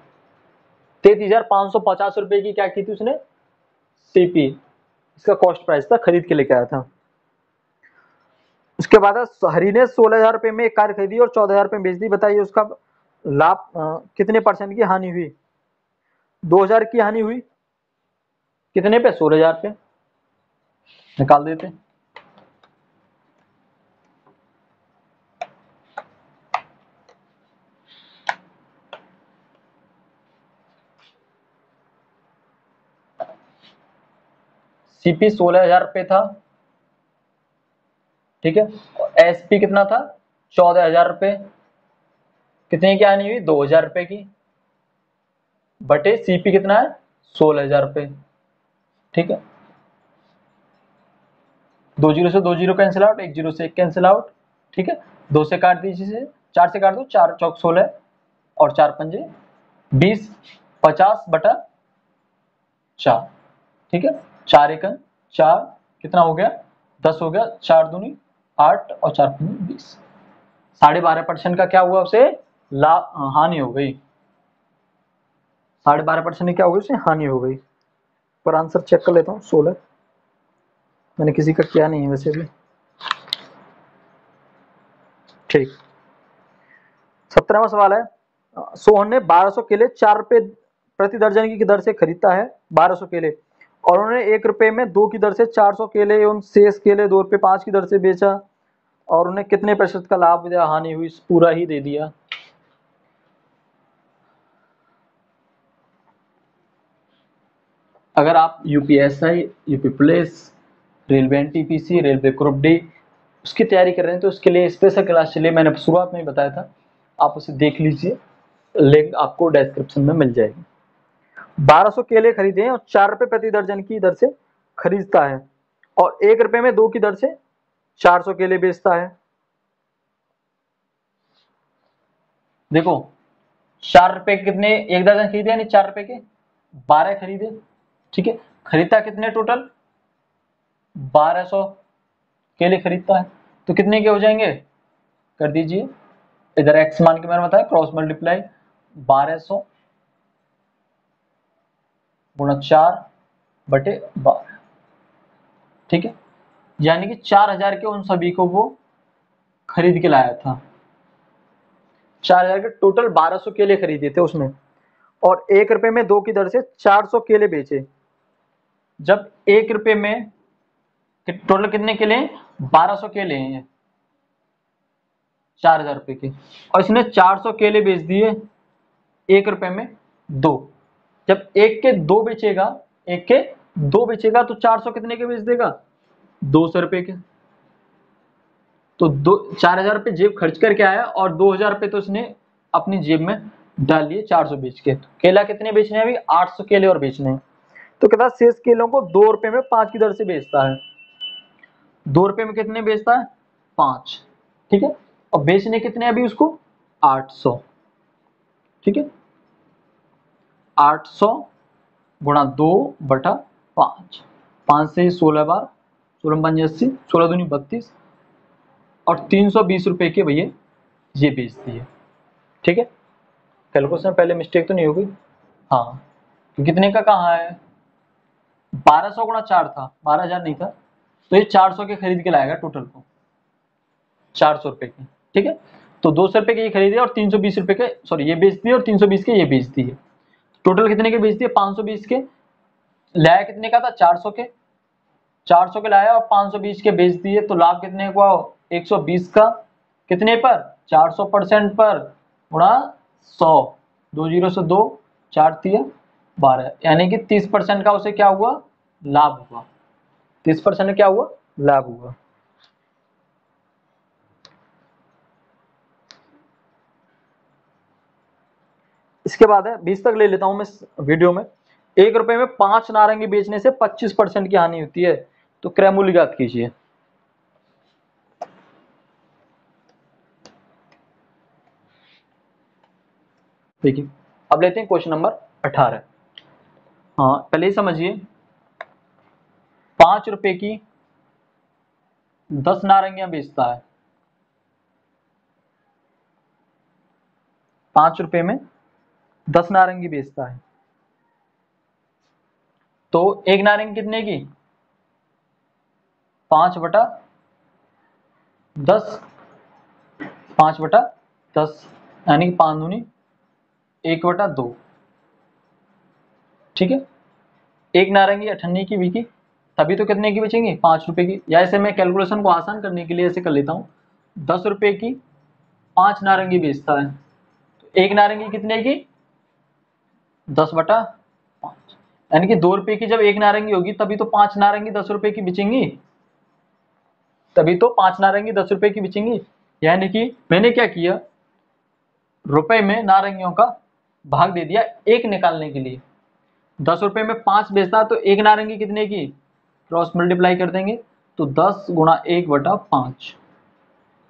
33,550 रुपये की क्या की थी उसने, सीपी, इसका कॉस्ट प्राइस था, खरीद के लेके आया था। उसके बाद हरी ने 16,000 रुपये में एक कार खरीदी और 14,000 रुपये में बेच दी। बताइए उसका लाभ कितने परसेंट की हानि हुई, 2,000 की हानि हुई, कितने पे, 16,000 पे, निकाल देते। सीपी 16,000 रुपये था, ठीक है। एसपी कितना था, 14,000 रुपये, कितने की हानि हुई, 2,000 रुपये की, बटे सीपी कितना है, 16,000 रुपये, ठीक है। 2 जीरो से 2 जीरो कैंसिल आउट, 1 जीरो से 1 कैंसिल आउट, ठीक है। 2 से काट दीजिए, 4 से काट दो, 4 चौक 16 और 4 पंजे 20, 50 बटा 4, ठीक है। 4 एकम 4, कितना हो गया, 10 हो गया, 4 दूनी 8 और 4 पंजे 20, 12.5% का क्या हुआ उसे, हानि हो गई, 12.5% की क्या हो गई उसमें हानि हो गई। पर आंसर चेक कर लेता हूँ 16, मैंने किसी का किया नहीं है वैसे भी। ठीक, 17वां सवाल है, सोहन ने 1200 केले 4 रुपए प्रति दर्जन की दर से खरीदता है, 1200 केले, और उन्होंने 1 रुपए में 2 की दर से 400 केले एवं शेष केले 2 रुपए 5 की दर से बेचा, और उन्हें कितने प्रतिशत का लाभ या हानि हुई, पूरा ही दे दिया। अगर आप UPSI, UP police, railway NTPC, railway group D उसकी तैयारी कर रहे हैं तो उसके लिए स्पेशल क्लास चलिए, मैंने शुरुआत में ही बताया था, आप उसे देख लीजिए, लिंक आपको डिस्क्रिप्शन में मिल जाएगी। 1200 केले खरीदे और 4 रुपए प्रति दर्जन की दर से खरीदता है, और 1 रुपए में 2 की दर से 400 केले बेचता है। देखो 4 रुपए के कितने, 1 दर्जन खरीदे यानी 4 रुपए के 12 खरीदे, ठीक है। खरीदता कितने टोटल, 1200 केले खरीदता है, तो कितने के हो जाएंगे, कर दीजिए, इधर एक्स मान के मैंने बताया, क्रॉस मल्टीप्लाई 1200 गुणा 4/12, ठीक है, यानी कि 4000 के उन सभी को वो खरीद के लाया था। 4000 के टोटल 1200 केले खरीदे थे उसने, और 1 रुपए में 2 की दर से 400 केले बेचे। जब 1 रुपए में टोटल कितने केले हैं, 1200 केले हैं 4000 रुपए के, और इसने 400 केले बेच दिए 1 रुपए में 2। जब 1 के 2 बेचेगा, 1 के 2 बेचेगा तो 400 कितने के बेच देगा, 200 रुपए के। तो 4000 रुपए जेब खर्च करके आया और 2000 रुपए तो उसने अपनी जेब में डाल लिए 400 बेच के। तो केला कितने बेचने हैं अभी, 800 केले और बेचने हैं। तो कहता है शेष केलों को 2 रुपए में 5 की दर से बेचता है। 2 रुपए में कितने बेचता है, 5, ठीक है, और बेचने कितने अभी उसको, 800, ठीक है, 800 गुणा 2/5, 5 से 16 बार, 16 5 80, 16 दूनी 32, और 320 रुपए के भैया ये बेच दिए, ठीक है। कैलकुलेशन में पहले मिस्टेक तो नहीं होगी, हाँ, तो कितने का कहाँ है, 1200 गुणा 4 था, 12000 नहीं था, तो ये 400 के खरीद के लाएगा टोटल को, 400 रुपए के, ठीक है। तो 200 रुपए के ये खरीदे और 320 रुपए के, सॉरी ये बेच दिए और 320 के ये बेच दिए, टोटल कितने के बेच दिए, 520 के। लाया कितने का था, 400 के, 400 के लाया और 520 के बेच दिए, तो लाभ कितने का, 120 का, कितने पर, 400% पर, गुणा 100, 2 0 से 2, 4 तिया 12, यानी कि 30% का उसे क्या हुआ, लाभ हुआ। 30% क्या हुआ, लाभ हुआ। इसके बाद है 20 तक ले लेता हूं मैं इस वीडियो में। 1 रुपए में 5 नारंगी बेचने से 25% की हानि होती है, तो क्रय मूल्य ज्ञात कीजिए। देखिए अब लेते हैं क्वेश्चन नंबर 18। हाँ पहले ही समझिए, 5 रुपए की 10 नारंगियां बेचता है, 5 रुपए में 10 नारंगी बेचता है, तो एक नारंगी कितने की, 5/10, 5/10, यानी कि 5 दूनी 1/2, ठीक है। एक नारंगी 98 की बिकी, तभी तो कितने की बेचेंगे, 5 रुपए की। या ऐसे मैं कैलकुलेशन को आसान करने के लिए ऐसे कर लेता हूँ, 10 रुपए की 5 नारंगी बेचता है, तो एक नारंगी कितने की, 10/5, यानी कि 2 रुपए की जब एक नारंगी होगी तभी तो 5 नारंगी 10 रुपए की बिचेंगी, तभी तो 5 नारंगी 10 रुपए की बिचेंगी। यानी कि मैंने क्या किया, रुपए में नारंगियों का भाग दे दिया एक निकालने के लिए। 10 रुपए में 5 बेचता तो एक नारंगी कितने की, क्रॉस मल्टीप्लाई कर देंगे, तो 10 गुणा 1/5,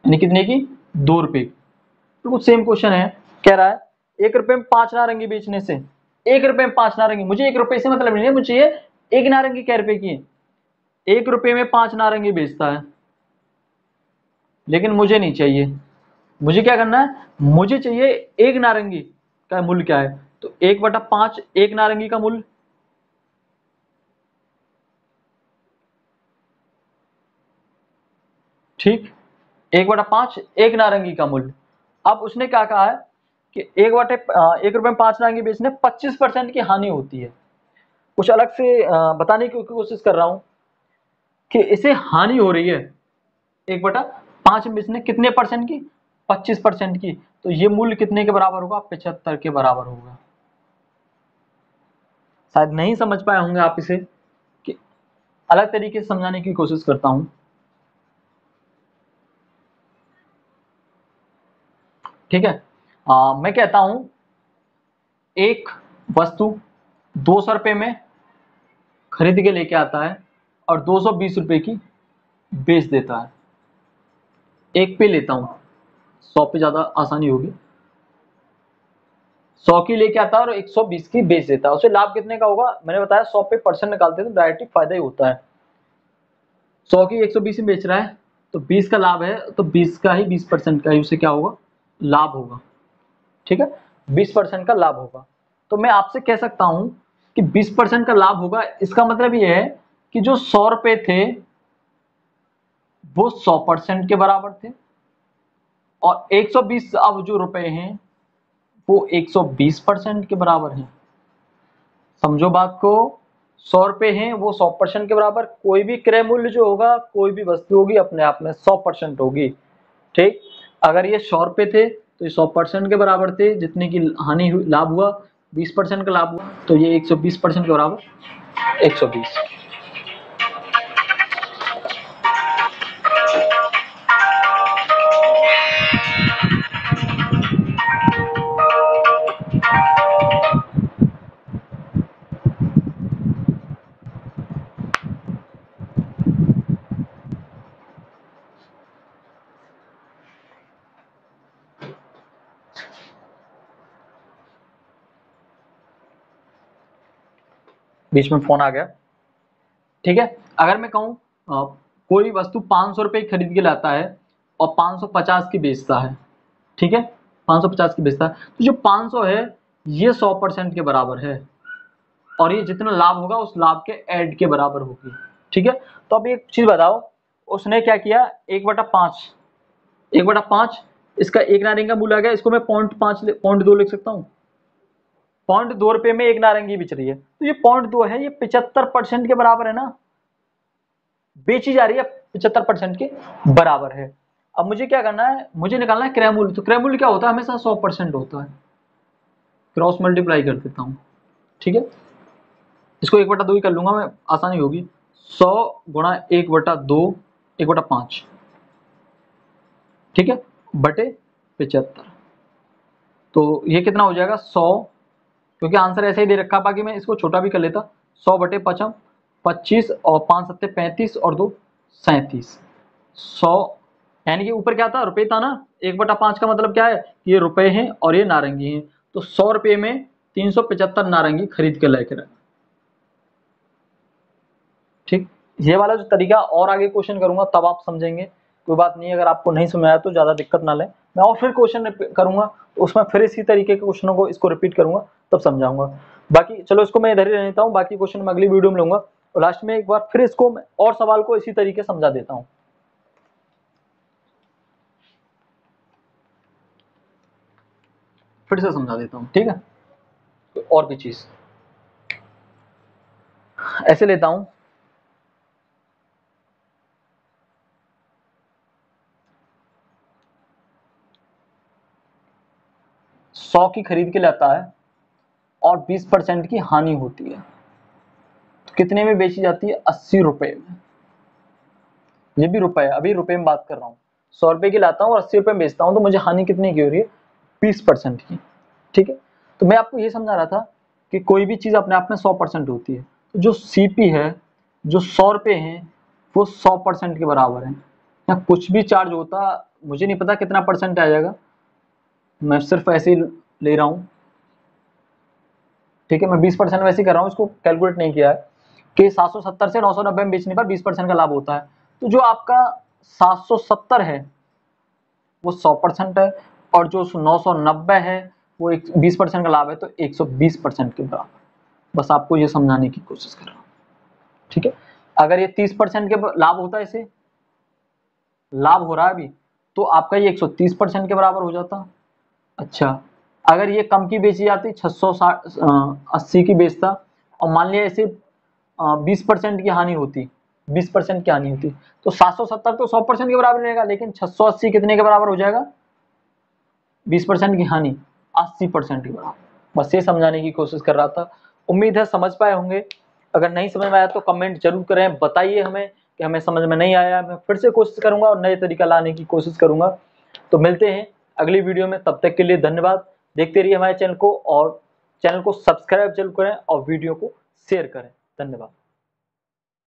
यानी कितने की, 2 रुपए। तो कुछ सेम क्वेश्चन है, कह रहा है 1 रुपए में 5 नारंगी बेचने से, 1 रुपए में 5 नारंगी, मुझे 1 रुपए से मतलब नहीं है, मुझे ये एक नारंगी कै रुपए की है, 1 रुपए में 5 नारंगी बेचता है, लेकिन मुझे नहीं चाहिए, मुझे क्या करना है, मुझे चाहिए एक नारंगी का मूल्य क्या है, तो 1/5 एक नारंगी का मूल्य, ठीक, 1/5 एक नारंगी का मूल्य। अब उसने क्या कहा है कि 1 रुपए में 5 नारंगी बेचने 25% की हानि होती है। कुछ अलग से बताने की कोशिश कर रहा हूं कि इसे हानि हो रही है 1/5 में बेचने कितने परसेंट की, 25% की, तो ये मूल्य कितने के बराबर होगा, 75 के बराबर होगा। शायद नहीं समझ पाए होंगे आप इसे, कि अलग तरीके से समझाने की कोशिश करता हूं। ठीक है, मैं कहता हूं एक वस्तु 200 रुपए में खरीद के लेके आता है और 220 रुपए की बेच देता है। एक पे लेता हूं, 100 पे ज्यादा आसानी होगी। 100 की लेके आता है और 120 की बेच देता है, उसे लाभ कितने का होगा, मैंने बताया 100 पे परसेंट निकालते हैं तो डायरेक्टली फायदा ही होता है। 100 की 120 में बेच रहा है तो 20 का लाभ है, तो 20 का ही 20% का ही उसे क्या होगा, लाभ होगा। ठीक है, 20% का लाभ होगा। तो मैं आपसे कह सकता हूं कि 20% का लाभ होगा, इसका मतलब यह है कि जो 100 रुपए थे वो 100% के बराबर थे, और 120 अब जो रुपए हैं वो 120% के बराबर हैं। समझो बात को, 100 रुपए हैं वो 100% के बराबर, कोई भी क्रय मूल्य जो होगा, कोई भी वस्तु होगी अपने आप में 100% होगी। ठीक, अगर ये 100 रुपए थे तो ये 100% के बराबर थे, जितने की हानि हुई, लाभ हुआ 20% का लाभ हुआ, तो ये 120% के बराबर 120। बीच में फोन आ गया। ठीक है, अगर मैं कहूँ कोई वस्तु 500 रुपए खरीद के लाता है और 550 की बेचता है, ठीक है, 550 की बेचता है, तो जो 500 है ये 100% के बराबर है, और ये जितना लाभ होगा उस लाभ के ऐड के बराबर होगी। ठीक है, तो अब एक चीज बताओ, उसने क्या किया, 1/5, 1/5, इसका एक नारंगी का मूल्य आ गया, इसको मैं 0.2 लिख सकता हूँ। 0.2 रुपए में एक नारंगी बिच रही है, तो ये 0.2 है, ये 75% के बराबर है ना, बेची जा रही है 75% के बराबर है। अब मुझे क्या करना है, मुझे निकालना है क्रय मूल्य। तो क्रय मूल्य क्या होता है, हमेशा 100% होता है। क्रॉस मल्टीप्लाई कर देता हूं। ठीक है, इसको 1/2 ही कर लूंगा मैं, आसानी होगी। 100 गुणा 1/2, 1/5, ठीक है, बटे 75। तो ये कितना हो जाएगा, 100, क्योंकि आंसर ऐसे ही दे रखा, बाकी मैं इसको छोटा भी कर लेता, 100 बटे 55, 25 और 5 सत्ते 35 और 2 37, 100, यानी कि ऊपर क्या था, रुपए था ना, 1/5 का मतलब क्या है कि ये रुपए हैं और ये नारंगी हैं, तो 100 रुपए में 375 नारंगी खरीद के लेकर आए। ठीक, ये वाला जो तरीका और आगे क्वेश्चन करूंगा तब आप समझेंगे, कोई बात नहीं, अगर आपको नहीं समझ आया तो ज्यादा दिक्कत ना लें, मैं और फिर क्वेश्चन करूंगा तो उसमें फिर इसी तरीके के क्वेश्चनों को इसको रिपीट करूंगा, तब समझाऊंगा। बाकी चलो इसको मैं इधर ही रहता हूँ, बाकी क्वेश्चन मैं अगली वीडियो में लूंगा, और लास्ट में एक बार फिर इसको और सवाल को इसी तरीके समझा देता हूँ। फिर से समझा देता हूँ, ठीक है, तो और भी चीज ऐसे लेता हूँ, सौ की खरीद के लाता है और 20% की हानि होती है, तो कितने में बेची जाती है, 80 रुपए में। ये भी रुपए है, अभी रुपए में बात कर रहा हूँ, 100 रुपए की लाता हूँ और 80 रुपए में बेचता हूँ, तो मुझे हानि कितने की हो रही है, 20% की। ठीक है, तो मैं आपको ये समझा रहा था कि कोई भी चीज अपने आप में 100% होती है, तो जो सीपी है, जो 100 रुपए है, वो 100% के बराबर है। या कुछ भी चार्ज होता, मुझे नहीं पता कितना परसेंट आ जाएगा, मैं सिर्फ ऐसे ही ले रहा हूँ। ठीक है, मैं 20% वैसे ही कर रहा हूँ, इसको कैलकुलेट नहीं किया है कि 770 से 990 में बेचने पर 20% का लाभ होता है। तो जो आपका 770 है, वो 100% है, और जो 990 है वो 20% का लाभ है, तो 120% के बराबर। बस आपको ये समझाने की कोशिश कर रहा हूँ, ठीक है। अगर ये 30% के लाभ होता है, इसे लाभ हो रहा है अभी, तो आपका ये 130% के बराबर हो जाता। अच्छा, अगर ये कम की बेची जाती, 680 की बेचता, और मान लिया इसे 20% की हानि होती, 20% की हानि होती, तो 770 तो 100% के बराबर रहेगा, लेकिन 680 कितने के बराबर हो जाएगा? 20% की हानि 80% के बराबर। बस ये समझाने की कोशिश कर रहा था। उम्मीद है समझ पाए होंगे। अगर नहीं समझ में आया तो कमेंट जरूर करें, बताइए हमें कि हमें समझ में नहीं आया। मैं फिर से कोशिश करूंगा और नए तरीका लाने की कोशिश करूंगा। तो मिलते हैं अगली वीडियो में, तब तक के लिए धन्यवाद। देखते रहिए हमारे चैनल को, और चैनल को सब्सक्राइब जरूर करें और वीडियो को शेयर करें। धन्यवाद।